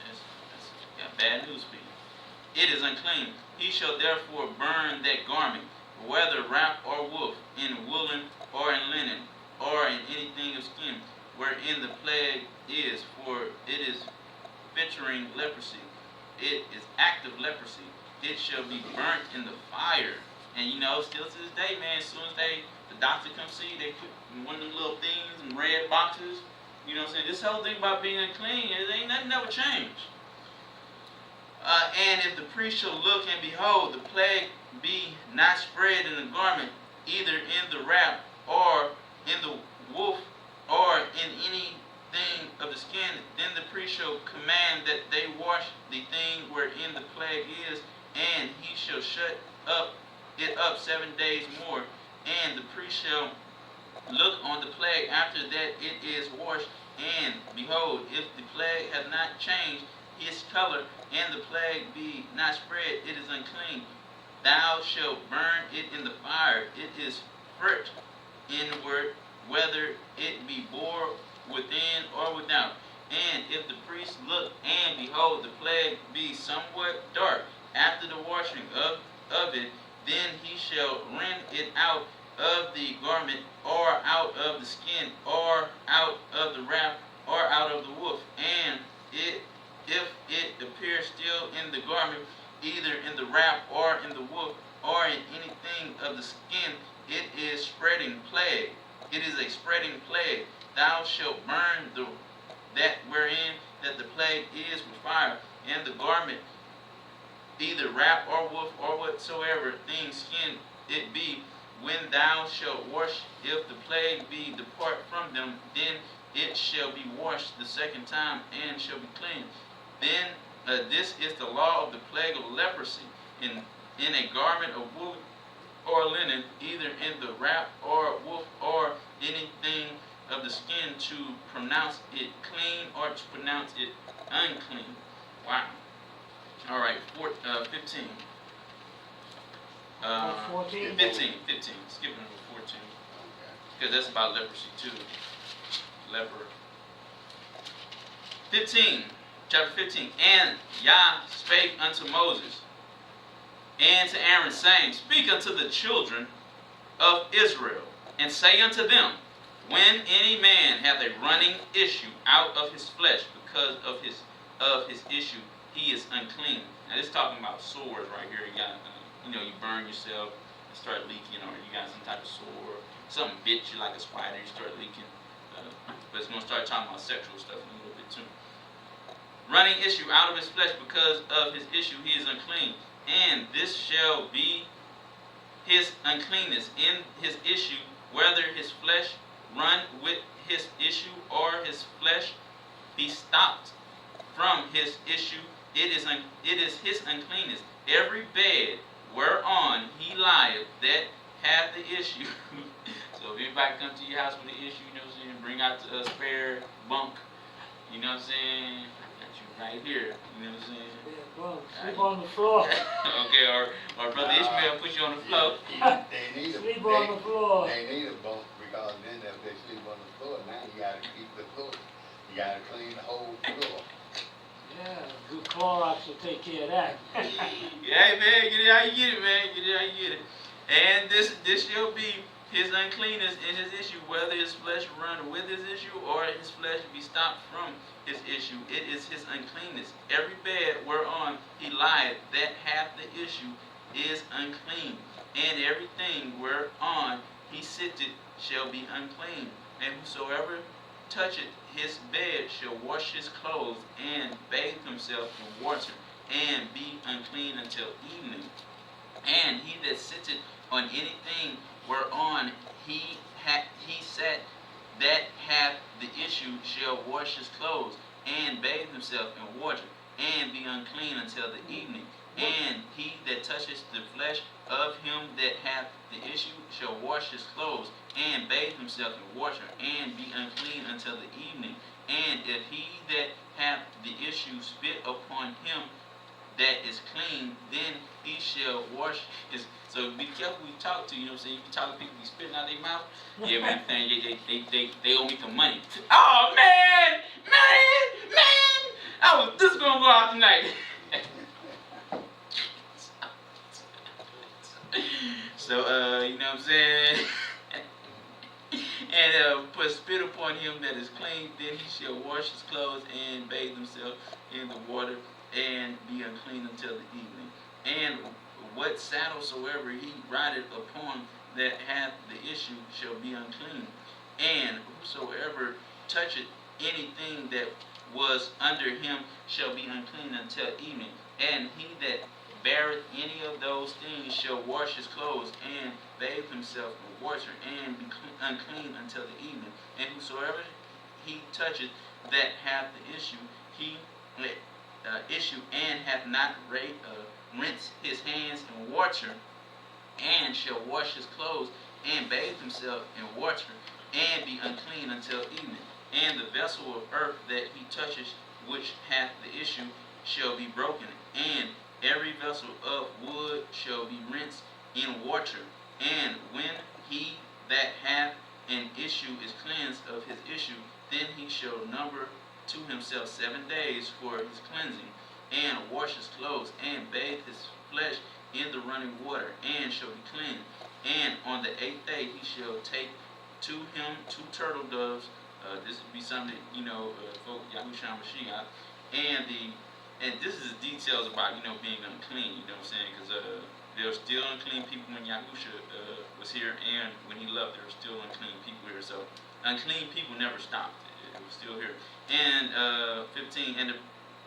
That's got bad news for you. It is unclean. He shall therefore burn that garment, whether wrap or woof, in woolen or in linen, or in anything of skin, wherein the plague is, for it is fettering leprosy. It is active leprosy. It shall be burnt in the fire. And you know, still to this day, man, as soon as the doctor comes see, they put one of them little things in red boxes. You know what I'm saying? This whole thing about being unclean, it ain't nothing never changed. And if the priest shall look and behold, the plague be not spread in the garment, either in the wrap or in the woof or in anything of the skin, then the priest shall command that they wash the thing wherein the plague is, and he shall shut it up 7 days more, and the priest shall look on the plague after that it is washed, and behold, if the plague have not changed its color, and the plague be not spread, it is unclean. Thou shalt burn it in the fire. It is fresh inward, whether it be bore within or without. And if the priest look and behold, the plague be somewhat dark after the washing of it, then he shall rend it out of the garment, or out of the skin, or out of the wrap, or out of the woof. And if it appear still in the garment, either in the wrap or in the woof, or in anything of the skin, it is spreading plague. It is a spreading plague. Thou shalt burn that wherein that the plague is with fire, and the garment, either wrap or woof, or whatsoever thing skin it be, when thou shalt wash, if the plague be depart from them, then it shall be washed the 2nd time, and shall be clean. Then this is the law of the plague of leprosy, in a garment of wool or linen, either in the wrap or woof, or anything of the skin, to pronounce it clean or to pronounce it unclean. Wow. All right, 15. 14? 15. Skipping over 14. Because that's about leprosy too. Leper. 15. Chapter 15. And Yah spake unto Moses and to Aaron, saying, Speak unto the children of Israel, and say unto them, When any man hath a running issue out of his flesh, because of his issue, he is unclean. Now this is talking about sores right here. You got, you burn yourself and start leaking, or you got some type of sore, something bit you like a spider, you start leaking. But it's going to start talking about sexual stuff in a little bit too. Running issue out of his flesh, because of his issue, he is unclean. And this shall be his uncleanness in his issue, whether his flesh run with his issue, or his flesh be stopped from his issue. It is his uncleanness. Every bed whereon he lieth that hath the issue. So if anybody come to your house with an issue, you know what I'm saying, bring out the spare bunk. You know what I'm saying? you right here. You know what I'm saying? Yeah, bro, sleep on the floor. Okay, or Brother Ishmael put you on the floor. They need a, Sleep on the floor. They need a bunk because then if they sleep on the floor, now you gotta keep the floor. You gotta clean the whole floor. Yeah, good Clorox will take care of that. Yeah, man, get it how you get it, man. Get it how you get it. And this shall be his uncleanness in his issue, whether his flesh run with his issue or his flesh be stopped from his issue. It is his uncleanness. Every bed whereon he lieth that hath the issue is unclean, and everything whereon he sitteth shall be unclean. And whosoever toucheth his bed shall wash his clothes and bathe himself in water and be unclean until evening. And he that sitteth on anything whereon he sat that hath the issue shall wash his clothes and bathe himself in water and be unclean until the evening. And he that toucheth the flesh of him that hath the issue shall wash his clothes and bathe himself in water and be unclean until the evening. And if he that hath the issue spit upon him that is clean, then he shall wash his. So be careful who you talk to. You know what I'm saying? You can talk to people be spitting out their mouth. Yeah, man, they owe me some money. Oh man, I was just gonna go out tonight. So you know what I'm saying? And put spit upon him that is clean, then he shall wash his clothes and bathe himself in the water and be unclean until the evening. And what saddle soever he rideth upon that hath the issue shall be unclean. And whosoever toucheth anything that was under him shall be unclean until evening. And he that beareth any of those things shall wash his clothes and bathe himself in water and be unclean until the evening. And whosoever he toucheth that hath the issue, he issue and hath not rinsed his hands in water, and shall wash his clothes and bathe himself in water and be unclean until evening. And the vessel of earth that he toucheth, which hath the issue, shall be broken, and every vessel of wood shall be rinsed in water. And when he that hath an issue is cleansed of his issue, then he shall number to himself 7 days for his cleansing, and wash his clothes, and bathe his flesh in the running water, and shall be clean. And on the 8th day he shall take to him 2 turtle doves. This would be something, for Yahushua Mashiach. And this is details about, being unclean, you know what I'm saying? Because there were still unclean people when Yahusha was here, and when he left, there were still unclean people here. So unclean people never stopped. It was still here. And 15, and the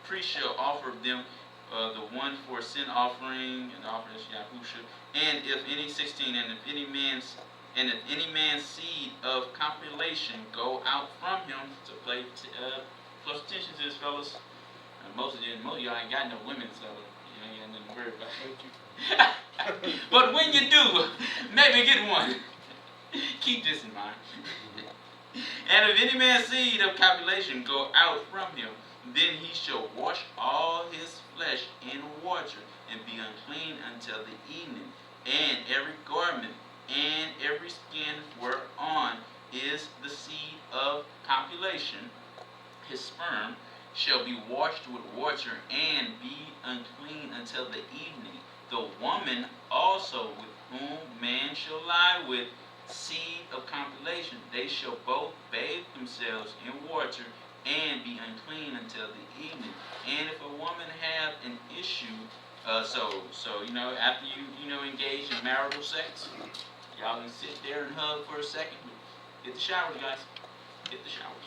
priest shall offer them the one for sin offering, and the offering is Yahusha. And if any 16, and if any man's seed of compilation go out from him, to play close attention to this, fellas. Most of y'all ain't got no women, so you ain't got nothing to worry about. But when you do, maybe get one. Keep this in mind. And if any man's seed of copulation go out from him, then he shall wash all his flesh in water, and be unclean until the evening. And every garment and every skin whereon is the seed of copulation, his sperm, shall be washed with water and be unclean until the evening. The woman also with whom man shall lie with seed of compilation, they shall both bathe themselves in water and be unclean until the evening. And if a woman have an issue, after you engage in marital sex, y'all can sit there and hug for a second. Hit the showers, guys. Hit the showers.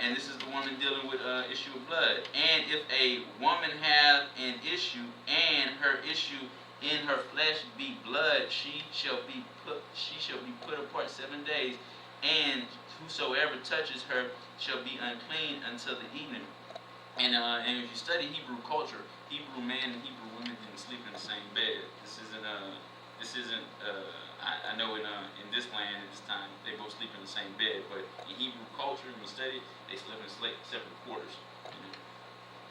And this is the woman dealing with issue of blood. And if a woman have an issue, and her issue in her flesh be blood, she shall be put apart 7 days, and whosoever touches her shall be unclean until the evening. And if you study Hebrew culture, Hebrew men and Hebrew women didn't sleep in the same bed. This this isn't. I know in this land at this time they both sleep in the same bed, but in Hebrew culture, when you study, they slept in separate quarters. You know?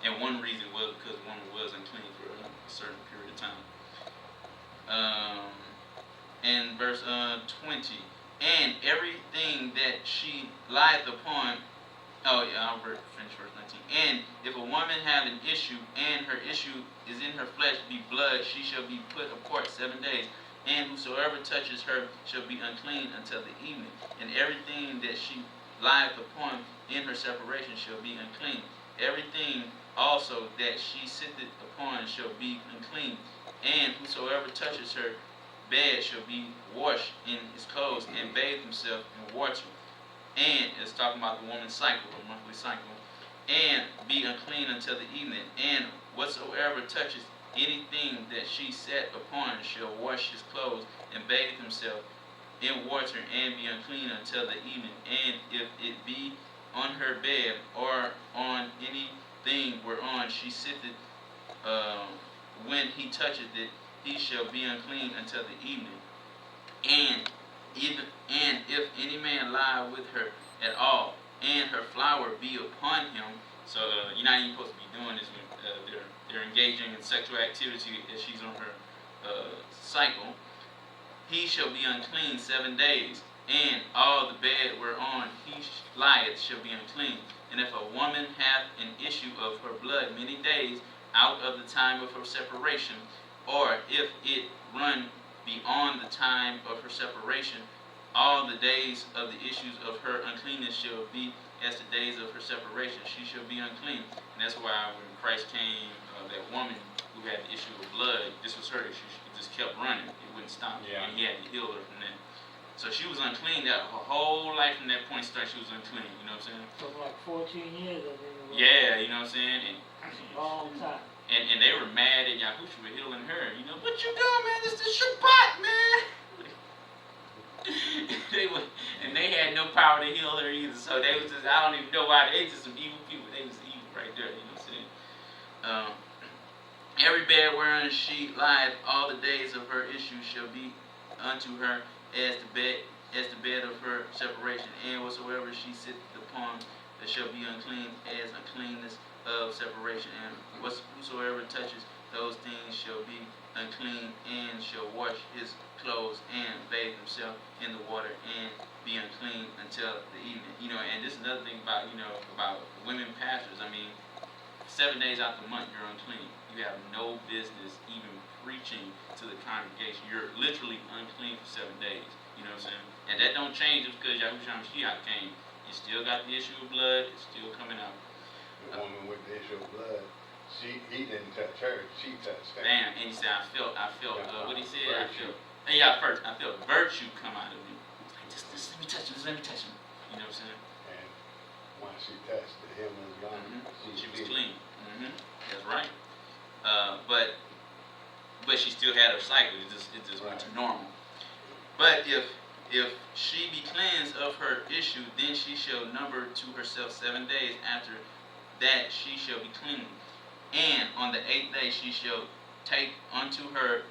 And one reason was because one was unclean for a certain period of time. And verse 20, and everything that she lieth upon. Oh yeah, I'll finish verse 19. And if a woman have an issue, and her issue is in her flesh be blood, she shall be put apart 7 days. And whosoever touches her shall be unclean until the evening. And everything that she lieth upon in her separation shall be unclean. Everything also that she sitteth upon shall be unclean. And whosoever touches her bed shall be washed in his clothes, and bathe himself in water. And it's talking about the woman's cycle, the monthly cycle, and be unclean until the evening. And whatsoever touches anything that she sat upon shall wash his clothes and bathe himself in water, and be unclean until the evening. And if it be on her bed or on anything whereon she sitteth, when he toucheth it, he shall be unclean until the evening. And if any man lie with her at all, and her flower be upon him, so you're not even supposed to be doing this when they're engaging in sexual activity as she's on her cycle, he shall be unclean 7 days, and all the bed whereon he lieth shall be unclean. And if a woman hath an issue of her blood many days out of the time of her separation, or if it run beyond the time of her separation, all the days of the issues of her uncleanness shall be as the days of her separation. She shall be unclean. And that's why when Christ came, that woman who had the issue of blood, this was her issue. She just kept running. It wouldn't stop. Yeah. And he had to heal her from that. So she was unclean. That her whole life from that point started, she was unclean. You know what I'm saying? For like 14 years, I think it was. Yeah, you know what I'm saying? And Long time. And they were mad at Yahushua for healing her. You know, what you doing, man? This is Shabbat, man. they had no power to heal her either. So they was just, I don't even know why. They just some evil people. They was evil right there. You know what I'm saying? Every bed wherein she lieth all the days of her issue shall be unto her as the bed of her separation, and whatsoever she sitteth upon that shall be unclean as uncleanness of separation, and whosoever touches those things shall be unclean, and shall wash his clothes and bathe himself in the water and be unclean until the evening. You know, and this is another thing about, you know, about women pastors. I mean, 7 days out the month you're unclean. You have no business even preaching to the congregation. You're literally unclean for 7 days. You know what I'm saying? And that don't change just because Yahushua Mashiach came. You still got the issue of blood. It's still coming out. The woman with the issue of blood, he didn't touch her, she touched him. Damn, and he said, I felt, what he said? Virtue. I felt virtue come out of me. Just let me touch him, just let me touch him. You know what I'm saying? And once she touched the hem of his garment, She was clean. That's right. But she still had her cycle. It just went to normal. But if she be cleansed of her issue, then she shall number to herself 7 days. After that she shall be clean. And on the 8th day she shall take unto her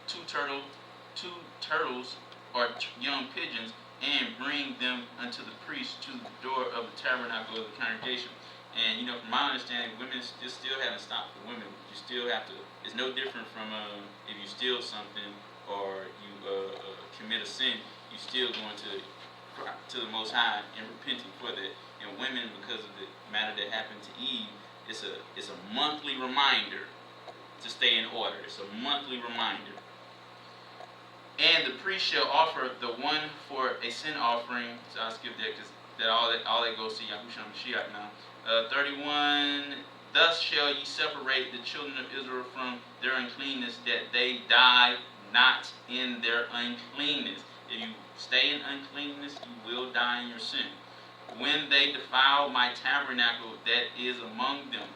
two turtles or young pigeons, and bring them unto the priest to the door of the tabernacle of the congregation. And you know, from my understanding, women still haven't stopped for women. You still have to. It's no different from if you steal something or you commit a sin. You still going to the Most High and repenting for that. And women, because of the matter that happened to Eve, it's a monthly reminder to stay in order. It's a monthly reminder. And the priest shall offer the one for a sin offering. So I'll skip that because all that goes to Yahushua Mashiach now. 31. Thus shall ye separate the children of Israel from their uncleanness, that they die not in their uncleanness. If you stay in uncleanness, you will die in your sin. When they defile my tabernacle that is among them,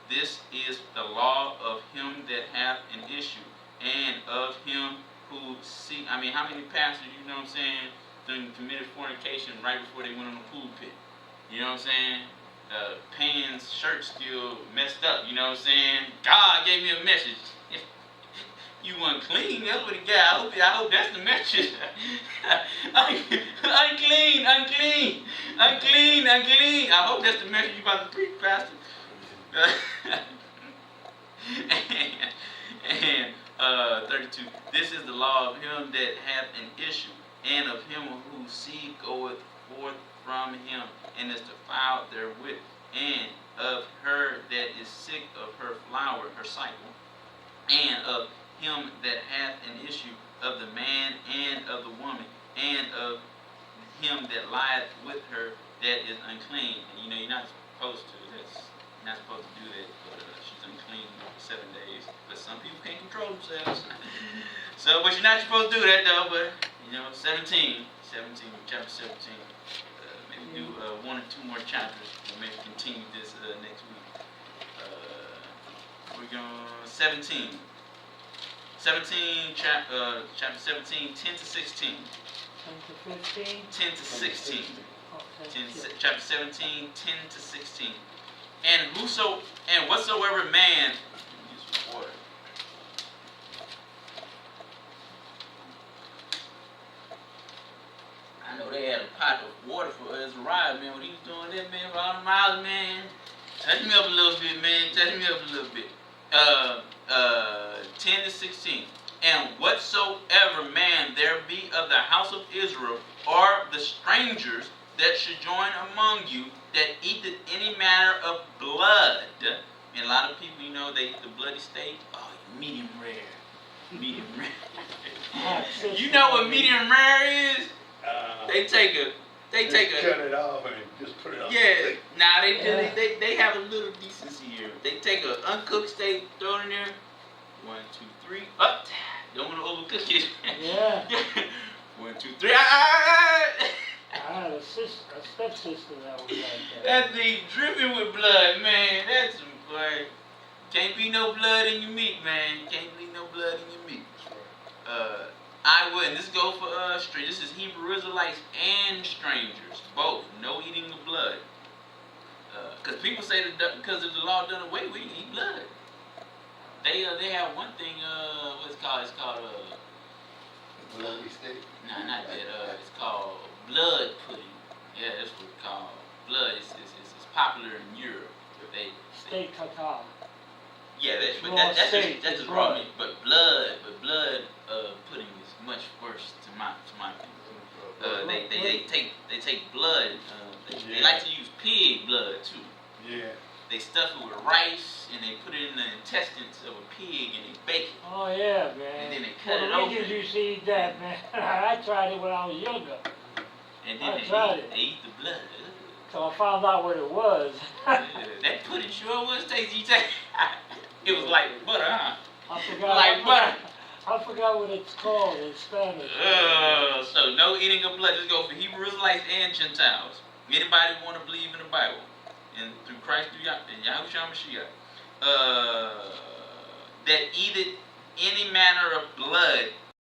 this is the law of him that hath an issue, and of him who see. I mean, how many pastors, you know what I'm saying, committed fornication right before they went on the pulpit? You know what I'm saying? Pan's shirt still messed up, you know what I'm saying? God gave me a message. You unclean. That's what he got. I hope that's the message. Unclean, unclean, unclean, unclean. I hope that's the message you about to preach, Pastor. and 32. This is the law of him that hath an issue, and of him whose seed goeth forth from him, and is defiled therewith, and of her that is sick of her flower, her cycle, and of him that hath an issue, of the man and of the woman, and of him that lieth with her that is unclean. And you're not supposed to. You're not supposed to do that, but she's unclean for 7 days. But some people can't control themselves. But you're not supposed to do that though. But 17, chapter 17. Maybe do 1 or 2 more chapters. We'll maybe continue this next week. We're going 17. 17, chapter 17, 10 to 16. 10 to 15? 10 to 16. Okay. Chapter 17, 10 to 16. And whatsoever man, use some water. I know they had a pot of water for Azariah, man, when he was doing that, man, for all the miles, man. Touch me up a little bit, man. Touch me up a little bit. 10 to 16. And whatsoever man there be of the house of Israel, or the strangers that should join among you, that eateth any manner of blood. And a lot of people, they eat the bloody steak. Oh, medium rare. Medium rare. You know what medium rare is? They take a cut it off and just put it on. Yeah, they have a little decency here. They take an uncooked steak, throw it in there. 1, 2, 3, up. Don't want to overcook it. Yeah. 1, 2, 3. I had a stepsister that was like that. That thing dripping with blood, man. That's some boy. Can't be no blood in your meat, man. Can't be no blood in your meat. I would, and this goes for straight. This is Hebrew Israelites and strangers, both. No eating of blood. Because people say that because of the law done away, we eat blood. They have one thing. What's it called? It's called bloody steak. Nah, not that. It's called blood pudding. Yeah, that's what it's called. Blood. It's popular in Europe. Steak tartare. Yeah, that's just raw meat. But blood pudding is much worse to my opinion. They take blood. They like to use pig blood too. Yeah. They stuff it with rice and they put it in the intestines of a pig and they bake it. Oh yeah, man. And then they cut it Well, open. you see that, man. I tried it when I was younger. And then they eat the blood. So I found out what it was. That pudding sure was tasty. It was like butter, huh? I forgot what it's called in Spanish. So no eating of blood. Just go for Hebrew Israelites and Gentiles. Anybody who want to believe in the Bible and through Christ, through Yahushua Mashiach, that eateth any manner of blood